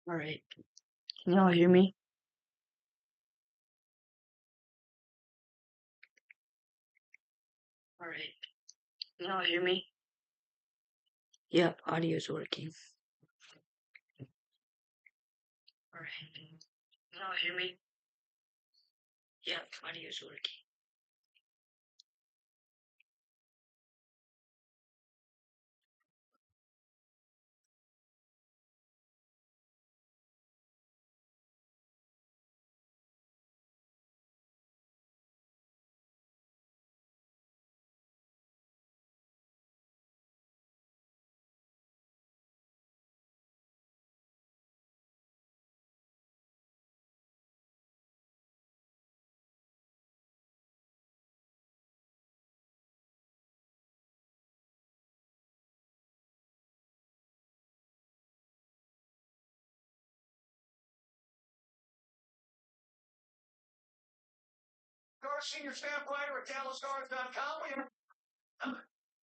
All right. Can y'all hear me? All right. Can y'all hear me? Yep, audio's working. All right. Can y'all hear me? Yep, audio's working. Our senior staff writer at DallasStars.com.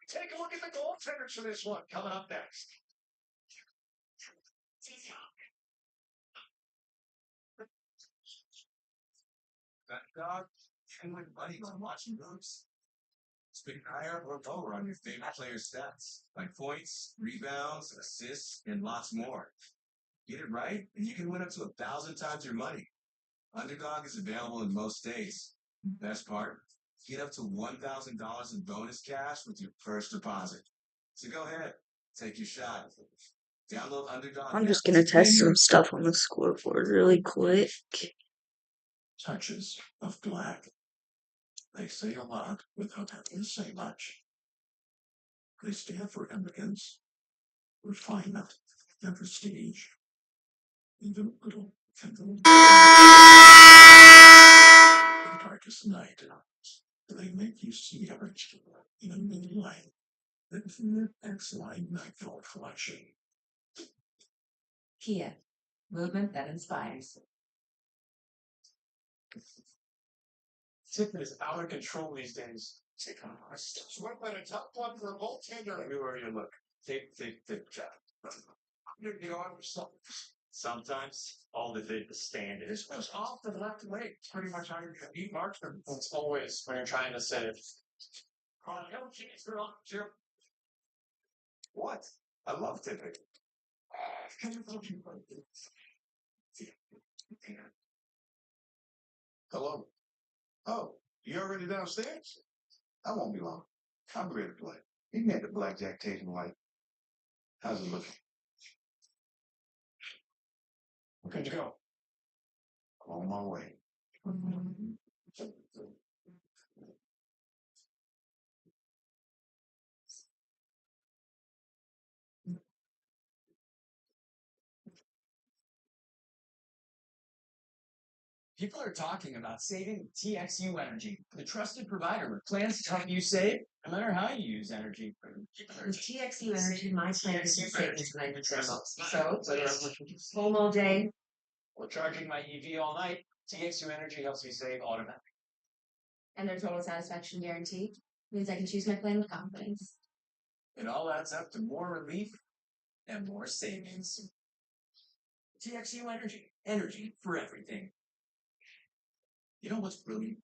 Take a look at the goaltenders for this one coming up next. That dog can win money on watching moves. Speak higher or lower on your favorite player's stats, like points, rebounds, assists, and lots more. Get it right, and you can win up to 1,000 times your money. Underdog is available in most states. Best part, get up to $1,000 in bonus cash with your first deposit. So go ahead, take your shot. Download Underdog. I'm just gonna test some stuff on the scoreboard really quick. Touches of black. They say a lot without having to say much. They stand for elegance, refinement, and prestige. Even little the darkest night, they make you see everything in a new light. The Infinite X-Line Nightfall Collection. Kia, movement that inspires. Tippett is out of control these days. Swept by a top one for a goaltender. Everywhere you look. Take job. You're the arm sometimes all the did was stand. This was off the left leg. It's pretty much how you're eat marksman. It's always when you're trying to save. What? I love Tippett. Hello. Oh, you already downstairs? I won't be long. I'm ready to play. He made the blackjack tasting white. How's it looking? Good to go. I'm on my way. People are talking about saving TXU Energy, the trusted provider with plans to help you save no matter how you use energy. With TXU Energy, my plan is to save as many most. So, whether I'm working from home all day or charging my EV all night, TXU Energy helps me save automatically. And their total satisfaction guarantee means I can choose my plan with confidence. It all adds up to more relief and more savings. TXU Energy. Energy for everything. You know what's brilliant?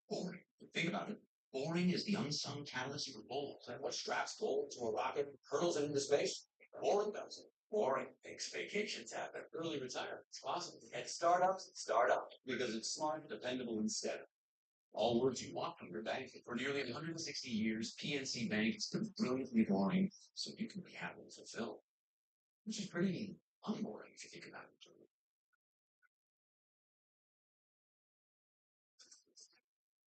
Boring. Think about it. Boring is the unsung catalyst for goals. And what straps gold to a rocket, hurls it into space? Boring does it. Boring makes vacations happen. Early retirement. It's possible. At startups, start up because it's smart, dependable, and steady. All words you want from your bank. For nearly 160 years, PNC Bank has been brilliantly boring so you can be happy and fulfilled. Which is pretty unboring if you think about it.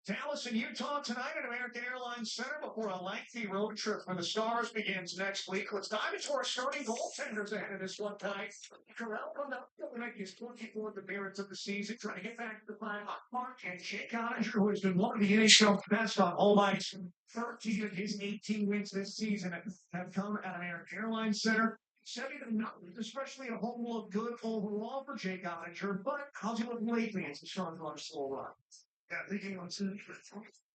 Dallas and Utah tonight at American Airlines Center before a lengthy road trip for the Stars begins next week. Let's dive into our starting goaltenders ahead of this one tonight. Corral come out to make his 24th appearance of the season, trying to get back to the 5-hot mark. And Jake Ottinger, who has been one of the NHL's best on home ice. 13 of his 18 wins this season have come at American Airlines Center. 70-0, especially a home look good overall for Jake Ottinger. But how's he looking lately as the Stars on a slow run? Yeah, thinking on to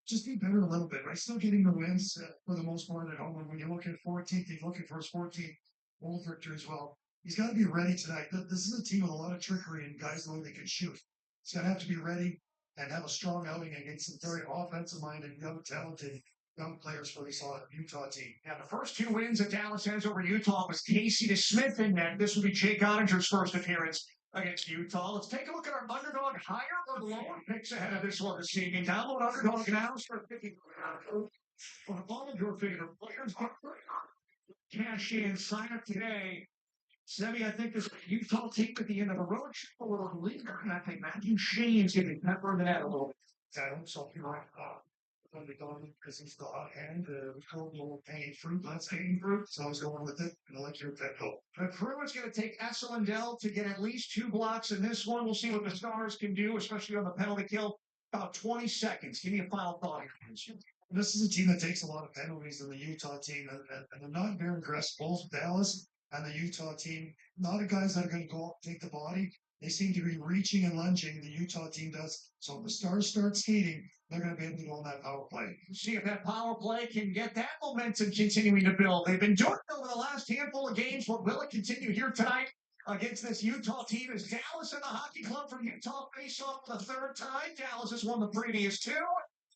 just be better a little bit, right? Still getting the wins for the most part at home. And when you look at 14th, you're looking for his 14th goal victory as well. he's got to be ready tonight. This is a team with a lot of trickery and guys know they can shoot. He's going to have to be ready and have a strong outing against some very offensive-minded, young, talented young players for this Utah team. Yeah, the first two wins that Dallas has over Utah was Casey DeSmith in net. This will be Jake Ottinger's first appearance against Utah. Let's take a look at our underdog higher or lower picks ahead of this one this evening. Download Underdog now. Start picking on all of your favorite players. Cash in, sign up today. Semi, I think this Utah team at the end of the road should a little leaner, and I think Matthew Shane's getting pepper the net a little bit. I don't so like when they go because he's the hot hand, we call him a little hanging fruit, let's hanging fruit. So I was going with it, and I like your pick. The Bruins going to take Essel and Dell to get at least 2 blocks in this one. We'll see what the Stars can do, especially on the penalty kill. About 20 seconds. Give me a final thought. This is a team that takes a lot of penalties in the Utah team, and they're not very aggressive. Both Dallas and the Utah team, not the guys that are going to go up and take the body. They seem to be reaching and lunging. The Utah team does. So if the Stars start skating, they're going to be able to go on that power play. See if that power play can get that momentum continuing to build. They've been doing it over the last handful of games. What will it continue here tonight against this Utah team is Dallas and the Hockey Club from Utah face off for the third time. Dallas has won the previous 2.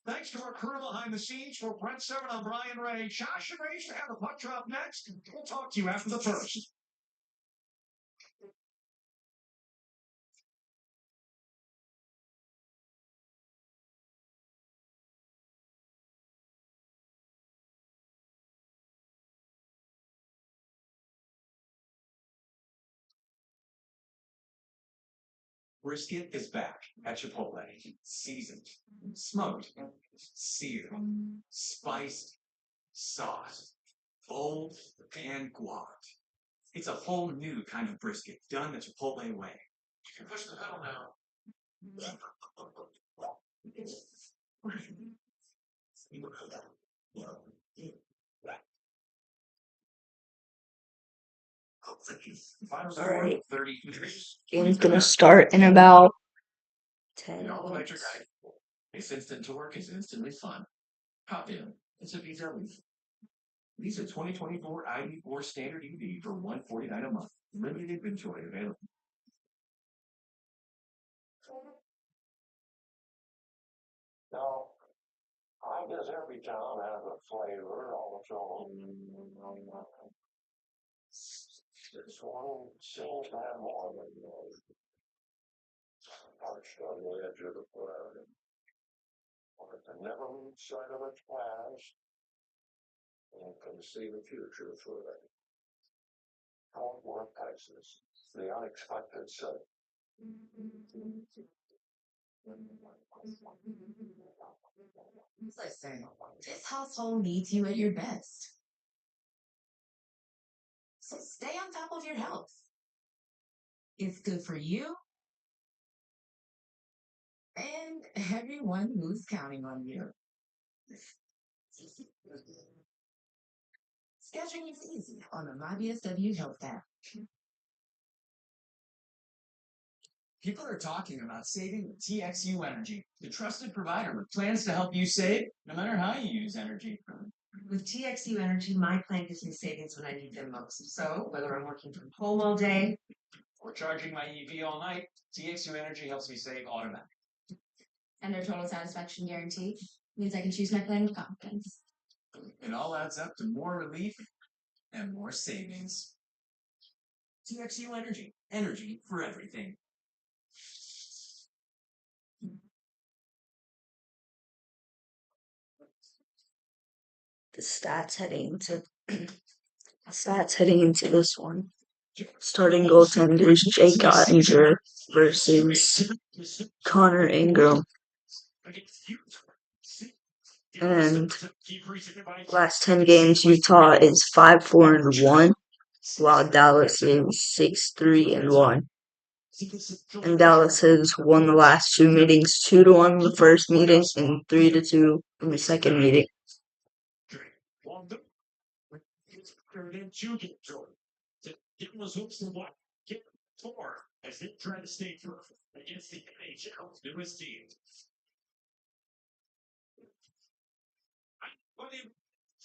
Thanks to our crew behind the scenes. For Brent Seven, I'm Brian Ray. Josh and Ray to have the puck drop next. We'll talk to you after the first. Brisket is back at Chipotle. Seasoned, smoked, seared, spiced, sauced, bold, and guac. It's a whole new kind of brisket done the Chipotle way. You can push the pedal now. All right. 30. Game's gonna start in about 10 Electric minutes. guy. It's instant to work. It's instantly fun. Hop in. It's a VW. These are 2024 ID4 standard EV for $149 a month. Limited inventory available. Now, I guess every town has a flavor of its own. This one seems to have more than those. Perched on the edge of the prairie, where it can never lose sight of its past, and can see the future through it. Fort Worth, Texas, the unexpected city. Listen, this household needs you at your best. So stay on top of your health. It's good for you and everyone who's counting on you. Scheduling is easy on the MyBSW Health app. People are talking about saving with TXU Energy, the trusted provider with plans to help you save no matter how you use energy. With TXU Energy, my plan gives me savings when I need them most. So whether I'm working from home all day Or charging my EV all night, TXU Energy helps me save automatically. And their total satisfaction guarantee means I can choose my plan with confidence. It all adds up to more relief and more savings. TXU Energy, energy for everything. The stats heading into this one. Starting goaltenders Jake Ottinger versus Connor Ingram. And last 10 games, Utah is 5-4-1, while Dallas is 6-3-1. And Dallas has won the last 2 meetings, 2-1 in the first meeting and 3-2 in the second meeting. As they try to stay against the NHL's newest team.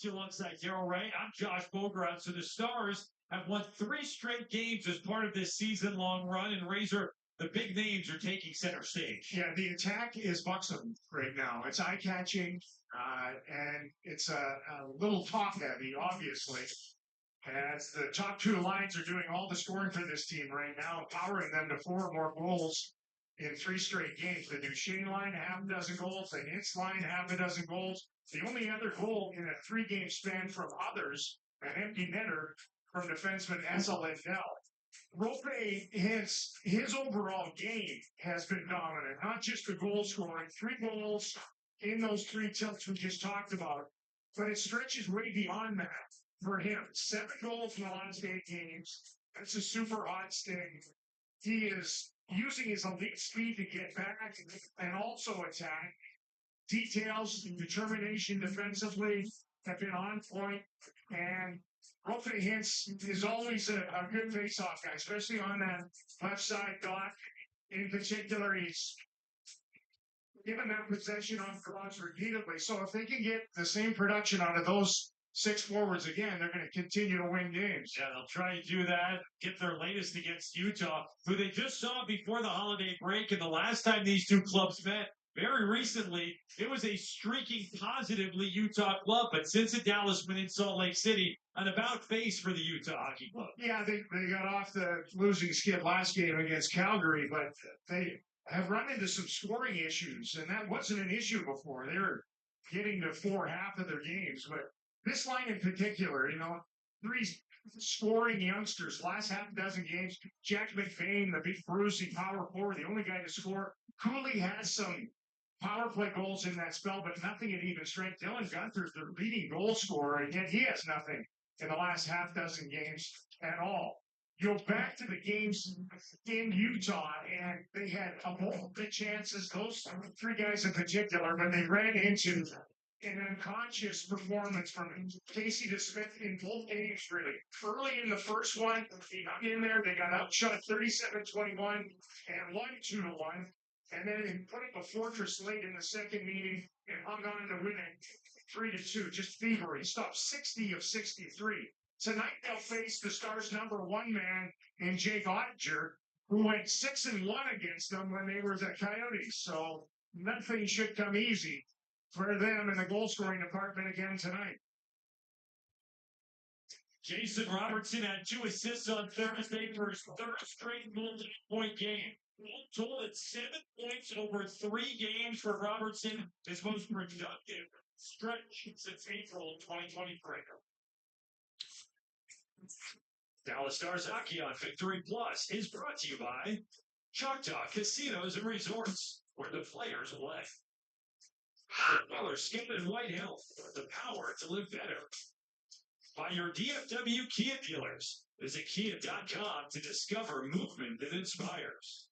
Alongside Daryl Ray, I'm Josh Bogart. So the Stars have won 3 straight games as part of this season-long run, and Razor, the big names are taking center stage. Yeah, the attack is buxom right now. It's eye-catching, and it's a little top-heavy, obviously. As the top two lines are doing all the scoring for this team right now, empowering them to 4 more goals in 3 straight games. The Duchesne line, half a dozen goals. The Hintz line, half a dozen goals. The only other goal in a 3-game span from others, an empty netter from defenseman Esa Lindell. Rope his overall game has been dominant, not just the goal scoring, 3 goals in those 3 tilts we just talked about, but it stretches way beyond that for him. 7 goals in the last 8 games. That's a super hot sting. He is using his elite speed to get back and also attack. Details and determination defensively have been on point, and Rope Hintz is always a good face-off guy, especially on that left side dot. In particular, he's given that possession on cross repeatedly. So if they can get the same production out of those 6 forwards again, they're going to continue to win games. Yeah, they'll try to do that, get their latest against Utah, who they just saw before the holiday break. And the last time these 2 clubs met, very recently, it was a streaking positively Utah club. But since the Dallas win in Salt Lake City, an about face for the Utah Hockey Club. Yeah, they got off the losing skid last game against Calgary, but they have run into some scoring issues, and that wasn't an issue before. They were getting to 4 half of their games, but this line in particular, 3 scoring youngsters, last half a dozen games. Jack McBain, the big bruising power forward, the only guy to score. Cooley has some power play goals in that spell, but nothing at even strength. Dylan Gunther's their leading goal scorer, and yet he has nothing in the last half dozen games at all. You go back to the games in Utah, and they had a multiple chances, those 3 guys in particular, but they ran into an unconscious performance from Casey DeSmith in both games, really. Early in the first one, he got in there, they got outshot 37-21 and won 2-1. And then they put up a fortress late in the second meeting and hung on to win it 3-2. Just thievery. Stopped 60 of 63. Tonight they'll face the Stars' number 1 man in Jake Ottinger, who went 6-1 against them when they were the Coyotes. So nothing should come easy for them in the goal scoring department again tonight. Jason Robertson had 2 assists on Thursday for his 3rd straight multi-point game. All told, at 7 points over 3 games for Robertson, his most productive stretch since April of 2023. Dallas Stars Hockey on Victory Plus is brought to you by Choctaw Casinos and Resorts, where the players play. Miller Skin and White Health, the power to live better. By your DFW Kia dealers. Visit Kia.com to discover movement that inspires.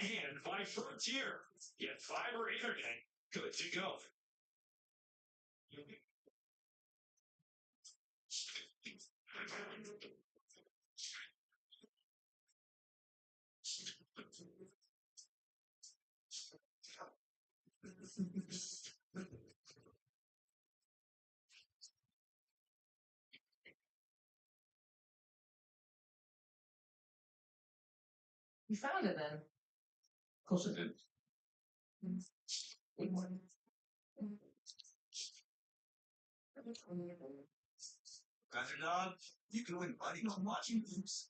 And by Frontier, get fiber internet, good to go. You found it then. Of course I did. Underdog, you can win money on watching moves.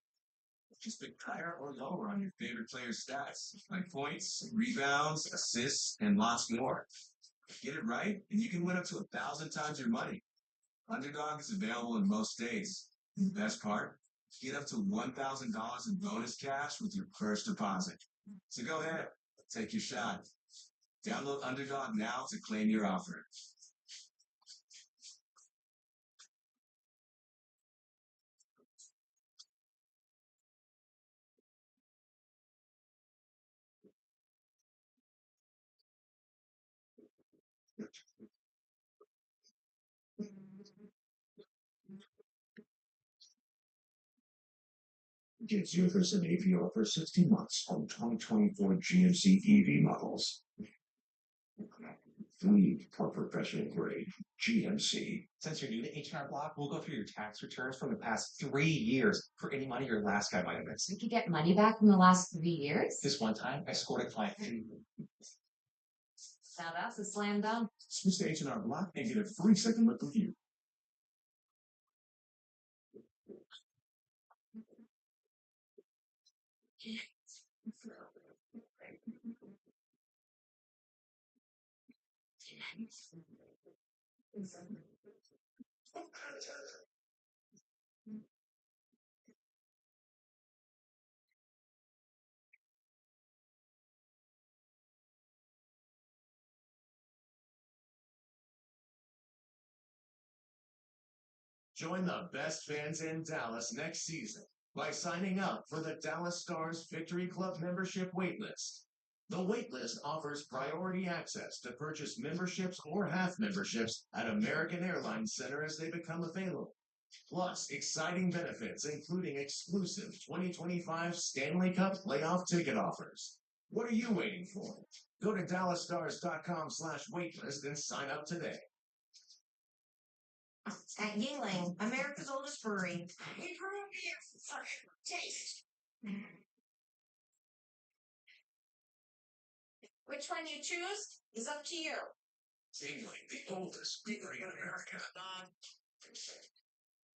Just pick higher or lower on your favorite player's stats, like points, rebounds, assists, and lots more. Get it right, and you can win up to 1,000 times your money. Underdog is available in most states. The best part? Get up to $1,000 in bonus cash with your first deposit. So go ahead, take your shot. Download Underdog now to claim your offer. Get 0% APR for 60 months on 2024 GMC EV models. Flee for professional grade GMC. Since you're new to H&R Block, we'll go through your tax returns from the past 3 years for any money your last guy might have missed. We could get money back from the last 3 years? This one time, I scored a client. Now that's a slam dunk. Switch to H&R Block and get a free second look review. Join the best fans in Dallas next season by signing up for the Dallas Stars Victory Club membership waitlist. The waitlist offers priority access to purchase memberships or half memberships at American Airlines Center as they become available. Plus, exciting benefits including exclusive 2025 Stanley Cup playoff ticket offers. What are you waiting for? Go to DallasStars.com/waitlist and sign up today. At Yingling, America's oldest brewery, we brew beer for taste. Which one you choose is up to you. Yingling, the oldest brewery in America.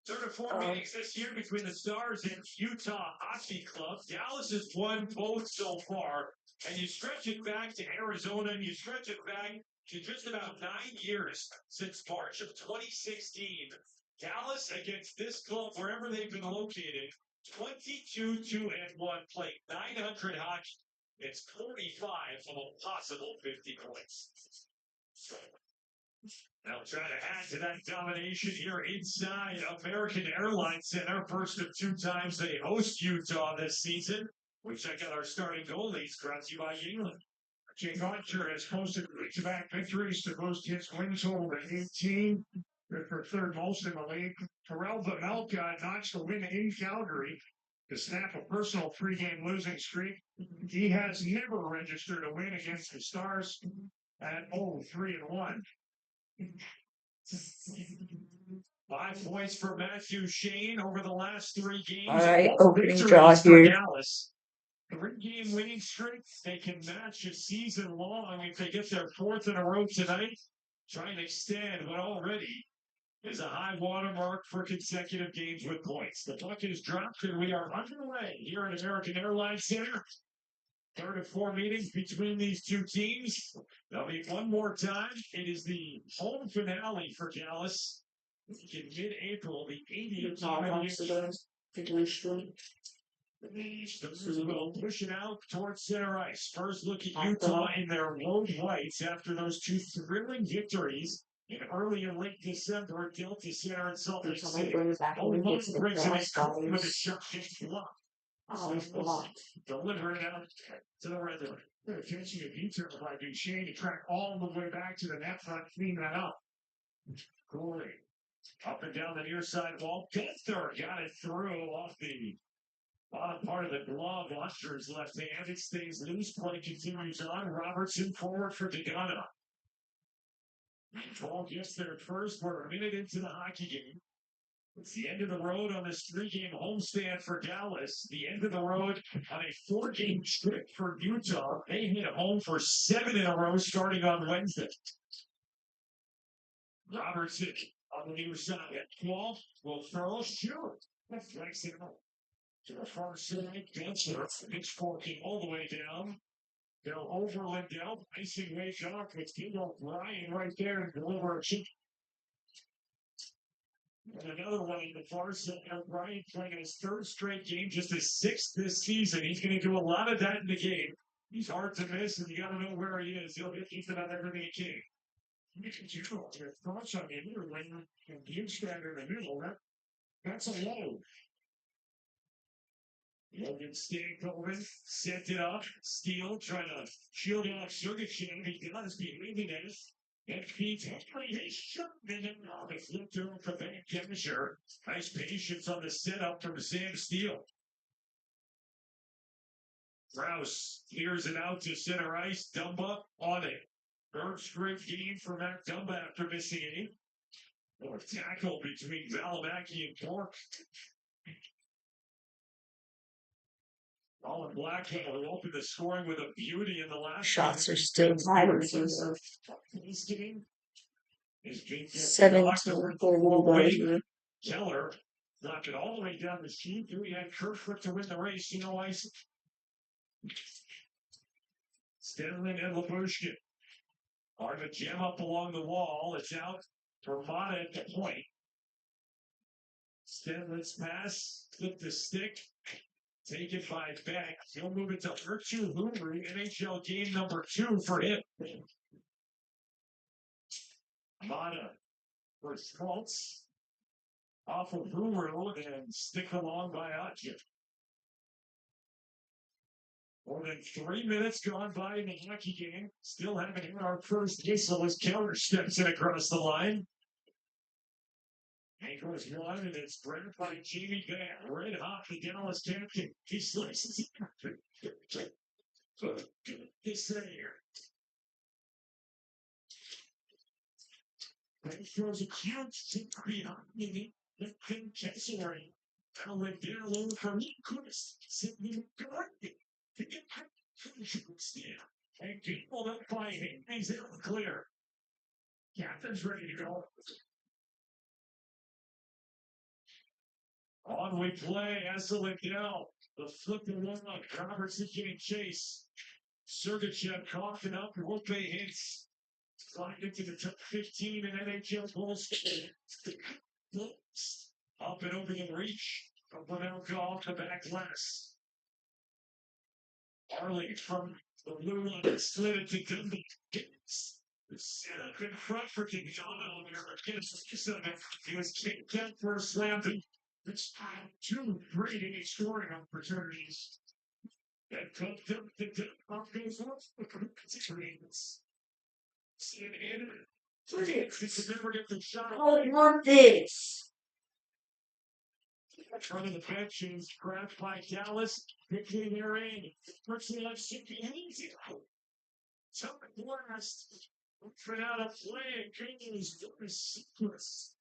Third of four meetings this year between the Stars and Utah Hockey Club. Dallas has won both so far, and you stretch it back to Arizona, and you stretch it back to just about 9 years since March of 2016. Dallas against this club, wherever they've been located, 22-2-1, played 900 hockey. It's 45 of a possible 50 points. They'll try to add to that domination here inside American Airlines Center. First of two times they host Utah this season. We check out our starting goalies, brought to you by Yingling. Jake Archer has posted back-to-back victories to boost his win total to 18. Good for third most in the league. Terrell Vejmelka notched a win in Calgary to snap a personal three-game losing streak. He has never registered a win against the Stars at 0-3-1. 5 points for Matthew Shane over the last 3 games. All right, Both opening victories draw for here. Dallas. 3-game winning streak. They can match a season long if they get their 4th in a row tonight. Trying to extend what already is a high watermark for consecutive games with points. The puck is dropped and we are underway here at American Airlines Center. Third of 4 meetings between these two teams. They'll meet one more time. It is the home finale for Dallas in mid-April, the 80th will push it out towards center ice. First look at Utah in their road whites after those 2 thrilling victories in early and late December at Delta Center in Salt Lake City. Only one brings in his coat with a shot block. Deliver it out to the red line. They're catching a detour by Duchesne to track all the way back to the net front, clean that up. Corey up and down the near side wall. Gunther got it through off the bottom part of the glove. Oster's left hand. It stays loose. Play continues on. Robertson forward for Degana. Ball gets there first. We're a minute into the hockey game. It's the end of the road on this 3-game homestand for Dallas. The end of the road on a 4-game trip for Utah. They hit home for 7 in a row starting on Wednesday. Robertson on the near side at 12 will throw. Shoot. That flex it up to the far side. Gunther pitchforking all the way down. They'll over Lindell. Icing ways off with Kendall Ryan right there and deliver a chip. And another one in the far side. Ryan playing his 3rd straight game, just his 6th this season. He's going to do a lot of that in the game. He's hard to miss, and you got to know where he is. He'll get Ethan on everything he can. Your thoughts on the middle lane and Bjugstad in the middle. That's a low. Logan Stankoven sent it up. Steele trying to shield off Sergachev. He does behind the net. And feeds Henry. He's shooting it off. The flip to him for Van Kemscher. Nice patience on the setup from Sam Steele. Rouse clears it out to center ice. Dumba on it. Third straight game for Mac Dumba after missing 8. Or tackle between Valimaki and Torque. Colin Blackwell will open the scoring with a beauty in the last. Shots are still higher. This game is being 17 for Keller knocked it all the way down the sheet. Here we had Kerfoot to win the race. You know, ice. Stenlin and Labushkin are to jam up along the wall. It's out for Mata at the point. Stenlin's pass, flip the stick, take it by Beck. He'll move it to Urchu Hoovery, NHL game number 2 for him. Mata for Schultz. Off of Hoover and stick along by Otchip. More than 3 minutes gone by in the hockey game. Still haven't hit our first whistle as Keller steps in across the line. And goes one, and it's bred by Jamie Benn. Red hot, the Dallas captain. He slices it. This here. And he throws a huge victory on me. The King Kessler. I'll let down alone for me, Chris. Sitting guarding. To get and people that fighting. He's in the clear. Captain's ready to go. On we play, Essel and Dell. The flip and one on Robertson getting chase. Sergachev coughing up, Rope hits. Climbed into the top 15 in NHL goals. Up and over the reach. From Bonelka off the back glass. Arling from the blue line slid it to Gumby. Set up in front for Quintana there. He was kicked out for a slam. It's 2 great inning scoring opportunities. That comes up the off goes off the Greens. Stand in. It's never get the shot. I want this. Front of the bench is grabbed by Dallas. Picking their in. First left City easy. Top last. Looking out of play and King is doing sequence.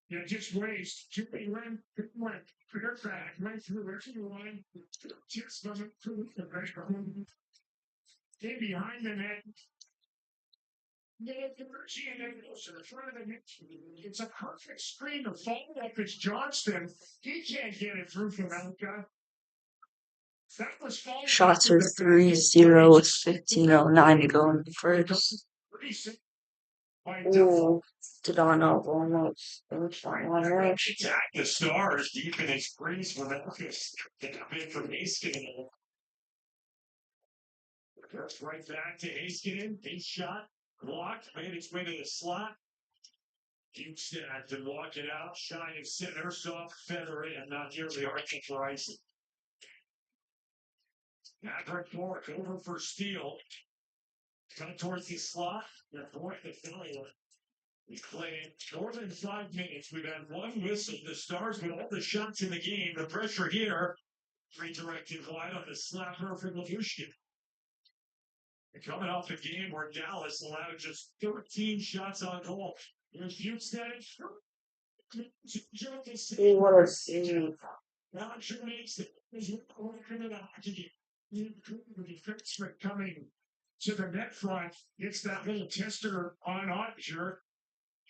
Yeah, just waste. Jimmy went clear back, right through the line. Just doesn't prove the pressure. Stay behind the net. Goes to the front of the net. It's a perfect screen to follow up. It's Johnston. He can't get it through from Elka. That was Shots are 3-0 with 15:09 to go in the first. Ooh, Sedano almost finished on one range. Attack the Stars deep in his crease for Memphis. Get a bit from Heiskanen. Goes right back to Heiskanen. Big shot. Blocked. Made its way to the slot. Hugstad to walk it out. Shy of center. Soft feather in. Not nearly arching for icing. Patrick Bork over for Steele. Come towards the slot. The point the failure. We played more than 5 minutes. We've had one whistle. The Stars with all the shots in the game. The pressure here. Redirected wide on the slapper for Labushkin. Coming off a game where Dallas allowed just 13 shots on goal. There's Hugstad. What a save. Now makes it. There's the defenseman coming to the net front. It's that little tester on Ottinger.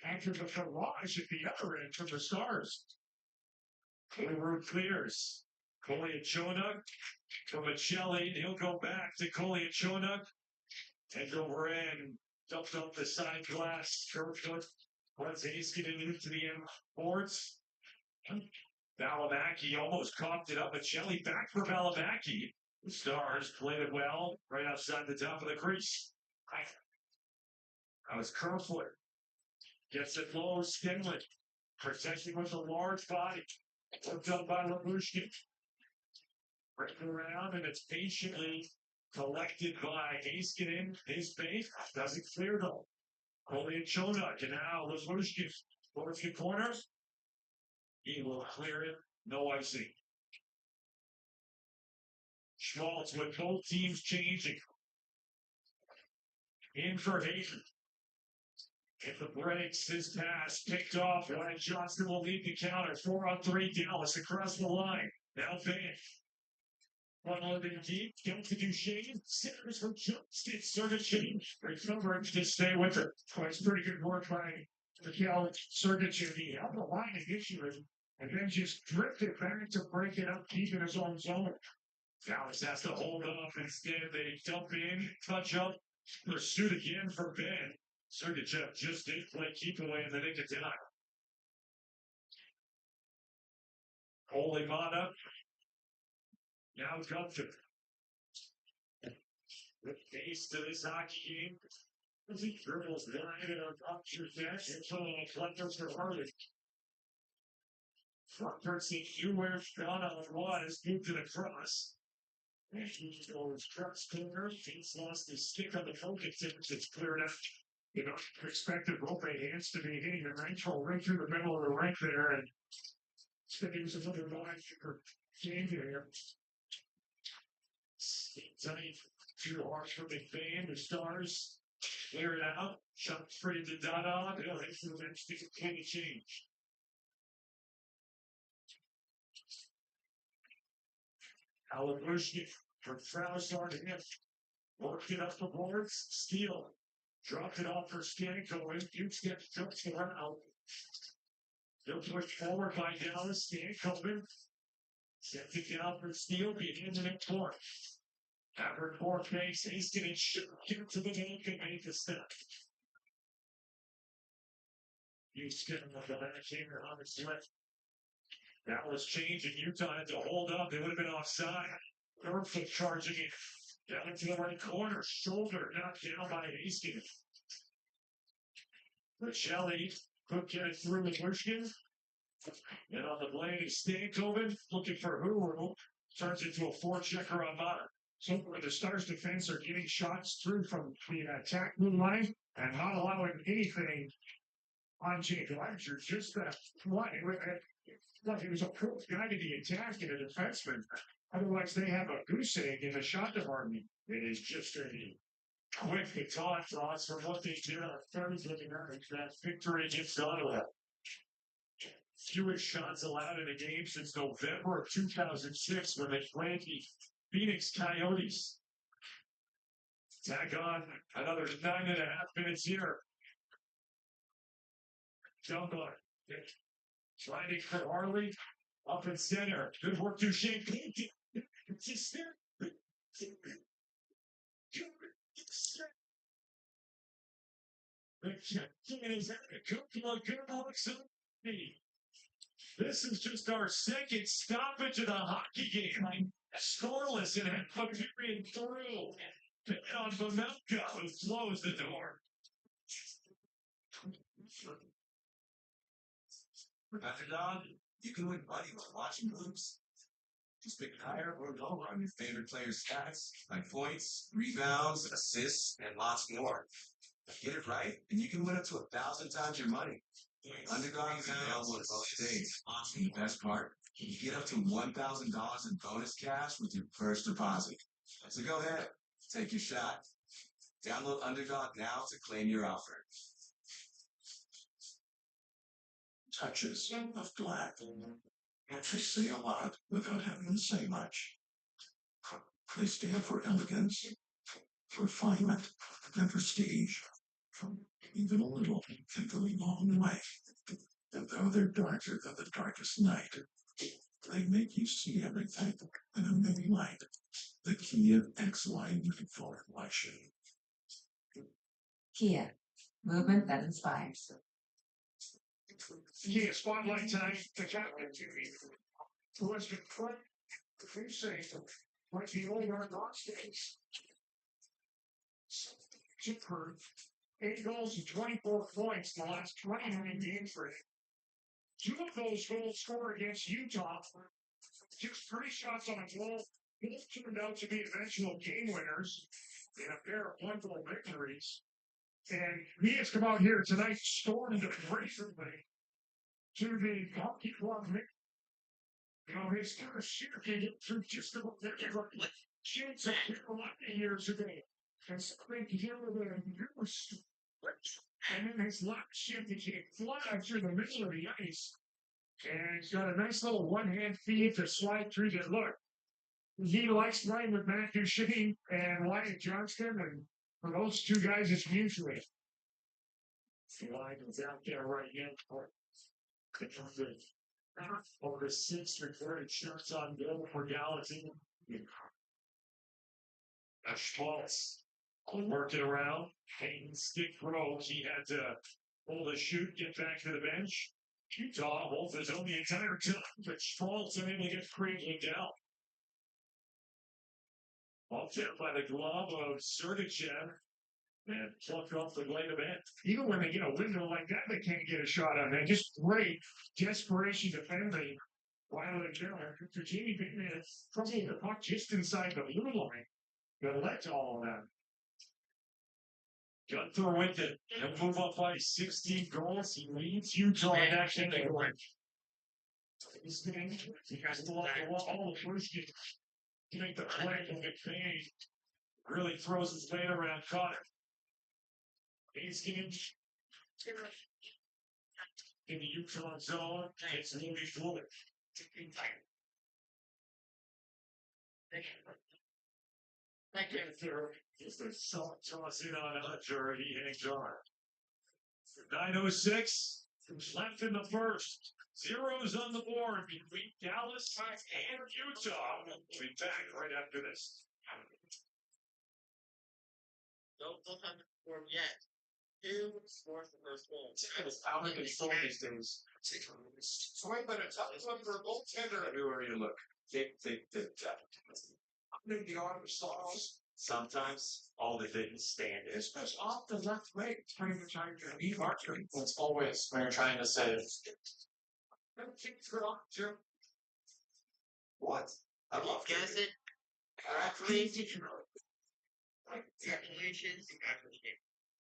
After the barrage at the other end from the Stars. Road clears. Koliachonuk to Michelli. He'll go back to Koliachonuk. And over and dumped up the side glass. Kerfoot was Heiskanen into the end boards. Valimaki almost coughed it up. Michelli back for Valimaki. The Stars played it well right outside the top of the crease. That was Kerfoot. Gets it low, Stenlin. Protecting with a large body. Hooked up by Labushkin. Breaking around, and it's patiently collected by Heiskanen. His base doesn't clear though. Koliachonuk, and now Labushkin. Towards the corner. He will clear it. No icing. Schmaltz with both teams changing. In for Hayden. Hit the brakes, his pass picked off. Wyatt Johnston will lead the counter. 4-on-3 Dallas across the line. Now Van. One on the deep, going to Duchesne. Centers from Johnston. Sergachev recovering to stay with it. Twice pretty good work by Mikhail Sergachev. He held the line initially and then just drifted back to break it up deep in his own zone. Dallas has to hold off. Instead, they dump in, touch up, pursuit again for Ben. Sergachev just did play keep away in the nick of time. Holy Mana. Now Gunther. The face to this hockey game. As he dribbles wide and up your dash until the collectors for Harley. Front person, you where John on one is moved it across. And he just goes trucks corner. He's lost his stick on the focus. It's cleared out. You know, expected Rope hands to be hitting the nitro right through the middle of the rink there, and it was another line for game here. Tight, too harsh for McBain. The Stars clear it out. Shot free to Dada. They'll hit the bench to continue change. Alabushkin from Fraussard to him. Worked it up the boards. Steele. Dropped it off for Stankoven. Dukes gets jumps around. They'll push forward by Dallas. Stankoven. Sets it down for Steele. Behind the next court. After four fakes, he's getting shook into the bank and make a step. You skip with the back here on his left. That was changing. Utah had to hold up. They would have been offside. Kerfoot charging it. Down into the right corner. Shoulder knocked down by Hastings. Shelley could get it through with Wishkin. And on the blade is Stankoven looking for Huru. Turns into a four-checker on bottom. So where the Stars defense are getting shots through from the attack line and not allowing anything on Jake Larger, just that one. It was a pro guy to the attack and a defenseman. Otherwise, they have a goose egg in the shot department. It is just a quick baton toss from what they did on Thursday night. That victory against Ottawa. Fewest shots allowed in a game since November of 2006 when they played the Phoenix Coyotes. Tag on another 9.5 minutes here. Dunbar sliding for Harley up in center. Good work to Shane. Just there. This is just our second stoppage of the hockey game. Scoreless and period through. On Vamelka, who closed the door. Underdog, you can win money while watching moves. Just pick higher or lower on your favorite players' stats, like points, rebounds, assists, and lots more. Get it right, and you can win up to 1,000 times your money. Underdog is available in both states. And the best part, you get up to $1,000 in bonus cash with your first deposit. So go ahead, take your shot. Download Underdog now to claim your offer. Touches of black. And they say a lot without having to say much. They stand for elegance, refinement, and prestige. Even a little can go a long way. And though they're darker than the darkest night, they make you see everything in a mini light. The Kia X-Line Uniform Collection. Kia, movement that inspires. Yeah, spotlight time. The captain who has been put, who say, like the old Orthodox days. Superb. 8 goals and 24 points in the last 29 games for him. 2 of those goals scored against Utah. Just 3 shots on a goal. Both turned out to be eventual game winners in a pair of one-goal victories. And he has come out here tonight, stormed recently to the hockey club. You know, he's kind of shifted it through just about every chance of Carolina years ago. That's great to hear the news. And then his left shift, he can fly through the middle of the ice. And he's got a nice little one-hand feed to slide through the look. He likes playing with Matt Duchene and Wyatt Johnston, and for those two guys, it's mutually. Line is out there right now. Over 6 recorded shirts on goal for Galaxy. Schmaltz working around. Hayden stick throws. He had to pull the shoot, get back to the bench. Utah holds his own the entire time, but Schmaltz unable to get Craig down. Offset by the glove of Sergachev and plucked off the blade of it. Even when they get a window like that, they can't get a shot on that. Just great desperation defending. While they're there, after Jamie Pittman is trouble the puck just inside the blue line. But let all of that. Gunther with it. He'll move up by 16 goals. He leads Utah in action. He has to lock the wall. First, you make the play and get paid. Really throws his weight around Connor. He's getting in the Utah zone. It's Louis Fuller. Just a short toss in on Hunter. He hangs on. 9:06 left in the first. Zeros on the board between Dallas and Utah. We'll be back right after this. Don't have the form yet. Who scores the first goal? It's out of control these days. So I better tell you something for a goaltender. Everywhere you look. Tick. The arm stalls. Sometimes all they didn't stand is It's just off the left leg. It's pretty much how you're leave archery. it's always when you're trying to save. What? I love Guess it.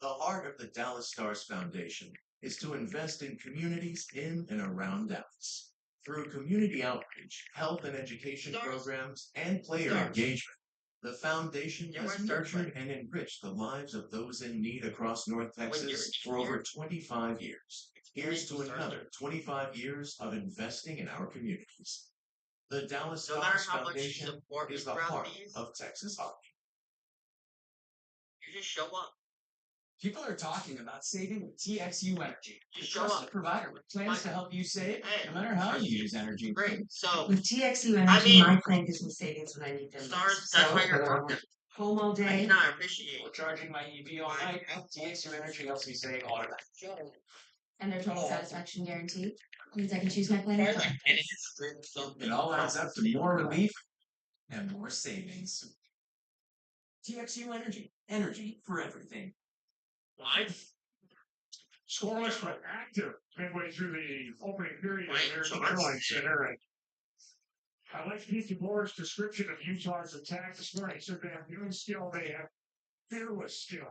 The heart of the Dallas Stars Foundation is to invest in communities in and around Dallas. Through community outreach, health and education programs, and player engagement, the foundation has nurtured and enriched the lives of those in need across North Texas for over 25 years. Here's to another 25 years of investing in our communities. The Dallas No matter Stars how much you Foundation support me is the throughout heart these, of Texas hockey. you just show up. People are talking about saving with TXU Energy. You The show trusted up. provider with plans to help you save Hey, no matter how you use energy. Great. So, With TXU Energy, I mean- my plan gives me savings when I need them. Stars, most. that's So, why you're whether I'm talking. home all I day. cannot appreciate We're charging my EV all night. TXU Energy helps me save all of that. And their total satisfaction guarantee means I can choose my plan anytime. It all adds up to more relief and more savings. TXU Energy. Energy for everything. Scoreless but active midway through the opening period at American Airlines Center. And I like Pete DeBoer's description of Utah's attack this morning. He said they have new skill, they have fearless skill.